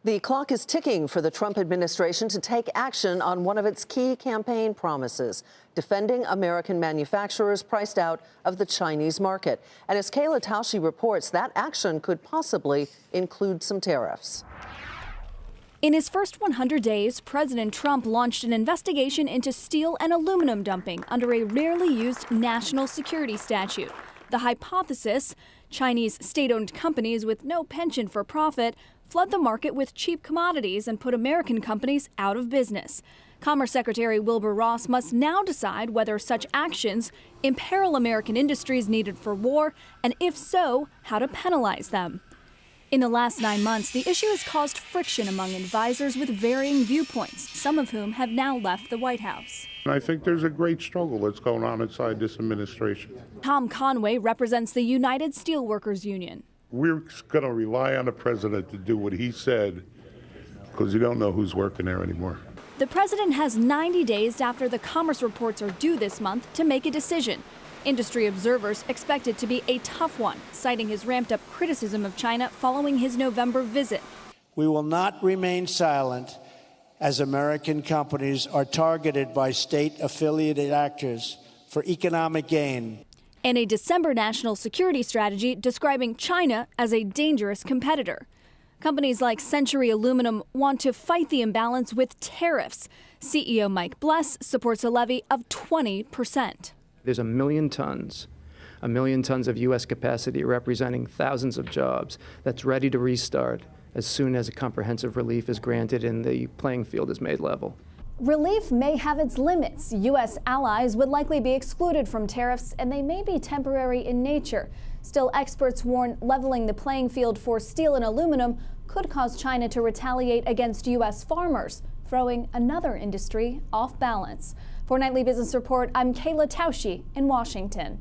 The clock is ticking for the Trump administration to take action on one of its key campaign promises, defending American manufacturers priced out of the Chinese market. And as Kayla Tausche reports, that action could possibly include some tariffs. In his first 100 days, President Trump launched an investigation into steel and aluminum dumping under a rarely used national security statute. The hypothesis: Chinese state-owned companies with no penchant for profit flood the market with cheap commodities and put American companies out of business. Commerce Secretary Wilbur Ross must now decide whether such actions imperil American industries needed for war, and if so, how to penalize them. In the last 9 months, the issue has caused friction among advisors with varying viewpoints, some of whom have now left the White House. I think there's a great struggle that's going on inside this administration. Tom Conway represents the United Steelworkers Union. We're going to rely on the president to do what he said, because you don't know who's working there anymore. The president has 90 days after the commerce reports are due this month to make a decision. Industry observers expect it to be a tough one, citing his ramped-up criticism of China following his November visit. We will not remain silent as American companies are targeted by state-affiliated actors for economic gain. And a December national security strategy describing China as a dangerous competitor. Companies like Century Aluminum want to fight the imbalance with tariffs. CEO Mike Bless supports a levy of 20%. There's a million tons of U.S. capacity representing thousands of jobs that's ready to restart as soon as a comprehensive relief is granted and the playing field is made level. Relief may have its limits. U.S. allies would likely be excluded from tariffs, and they may be temporary in nature. Still, experts warn leveling the playing field for steel and aluminum could cause China to retaliate against U.S. farmers, throwing another industry off balance. For Nightly Business Report, I'm Kayla Tausche in Washington.